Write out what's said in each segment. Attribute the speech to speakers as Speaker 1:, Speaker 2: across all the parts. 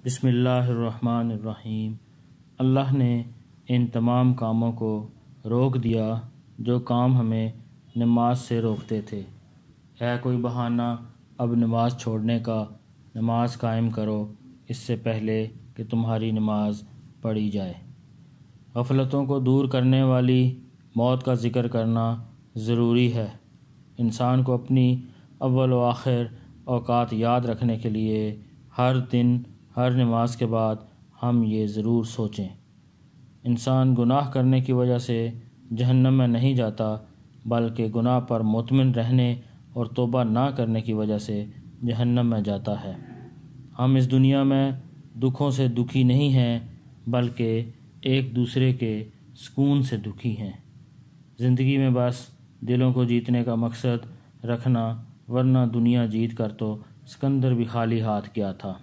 Speaker 1: بسم اللہ الرحمن الرحیم۔ اللہ نے ان تمام کاموں کو روک دیا جو کام ہمیں نماز سے روکتے تھے۔ ہے کوئی بہانہ اب نماز چھوڑنے کا؟ نماز قائم کرو اس سے پہلے کہ تمہاری نماز پڑھی جائے۔ غفلتوں کو دور کرنے والی موت کا ذکر کرنا ضروری ہے۔ انسان کو اپنی اول و آخر اوقات یاد رکھنے کے لیے ہر دن ہر نماز کے بعد ہم یہ ضرور سوچیں۔ انسان گناہ کرنے کی وجہ سے جہنم میں نہیں جاتا، بلکہ گناہ پر مطمئن رہنے اور توبہ نہ کرنے کی وجہ سے جہنم میں جاتا ہے۔ ہم اس دنیا میں دکھوں سے دکھی نہیں ہیں، بلکہ ایک دوسرے کے سکون سے دکھی ہیں۔ زندگی میں بس دلوں کو جیتنے کا مقصد رکھنا، ورنہ دنیا جیت کر تو سکندر بھی خالی ہاتھ گیا تھا۔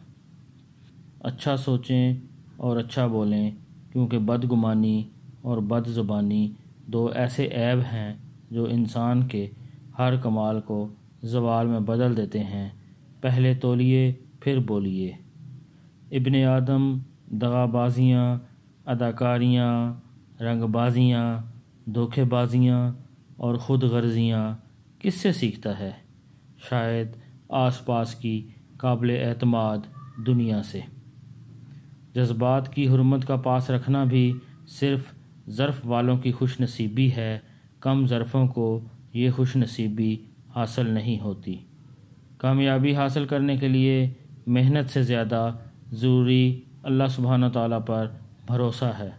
Speaker 1: اچھا سوچیں اور اچھا بولیں، کیونکہ بدگمانی اور بد زبانی دو ایسے عیب ہیں جو انسان کے ہر کمال کو زوال میں بدل دیتے ہیں۔ پہلے تولیے پھر بولیے۔ ابن آدم دغا بازیاں، اداکاریاں، رنگ بازیاں، دھوکے بازیاں اور خود غرضیاں کس سے سیکھتا ہے؟ شاید آس پاس کی قابل اعتماد دنیا سے۔ جذبات کی حرمت کا پاس رکھنا بھی صرف ظرف والوں کی خوش نصیبی ہے، کم ظرفوں کو یہ خوش نصیبی حاصل نہیں ہوتی۔ کامیابی حاصل کرنے کے لیے محنت سے زیادہ ضروری اللہ سبحانہ تعالیٰ پر بھروسہ ہے۔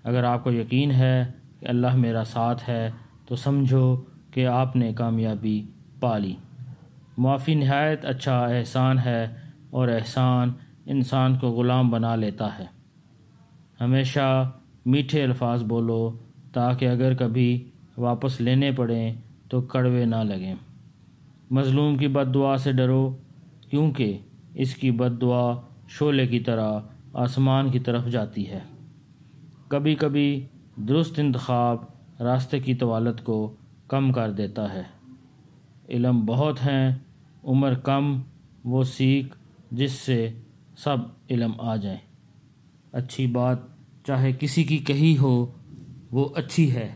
Speaker 1: اگر آپ کو یقین ہے کہ اللہ میرا ساتھ ہے تو سمجھو کہ آپ نے کامیابی پا لی۔ معافی نہایت اچھا احسان ہے، اور احسان انسان کو غلام بنا لیتا ہے۔ ہمیشہ میٹھے الفاظ بولو تاکہ اگر کبھی واپس لینے پڑیں تو کڑوے نہ لگیں۔ مظلوم کی بد دعا سے ڈرو، کیونکہ اس کی بد دعا شعلے کی طرح آسمان کی طرف جاتی ہے۔ کبھی کبھی درست انتخاب راستے کی طوالت کو کم کر دیتا ہے۔ علم بہت ہیں، عمر کم، وہ سیکھ جس سے سب علم آ جائیں۔ اچھی بات چاہے کسی کی کہی ہو، وہ اچھی ہے،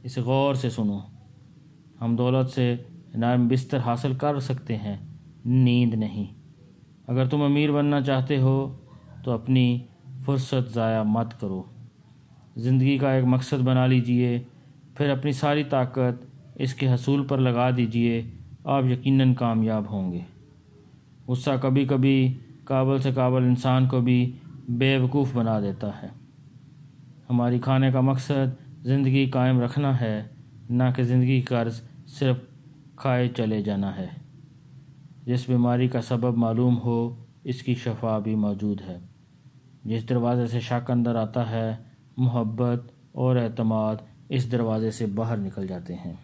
Speaker 1: اسے غور سے سنو۔ ہم دولت سے نرم بستر حاصل کر سکتے ہیں، نیند نہیں۔ اگر تم امیر بننا چاہتے ہو تو اپنی فرصت ضائع مت کرو۔ زندگی کا ایک مقصد بنا لیجئے، پھر اپنی ساری طاقت اس کے حصول پر لگا دیجئے، آپ یقیناً کامیاب ہوں گے۔ غصہ کبھی کبھی قابل سے قابل انسان کو بھی بے وقوف بنا دیتا ہے۔ ہماری کھانے کا مقصد زندگی قائم رکھنا ہے، نہ کہ زندگی کا قرض صرف کھائے چلے جانا ہے۔ جس بیماری کا سبب معلوم ہو، اس کی شفا بھی موجود ہے۔ جس دروازے سے شک اندر آتا ہے، محبت اور اعتماد اس دروازے سے باہر نکل جاتے ہیں۔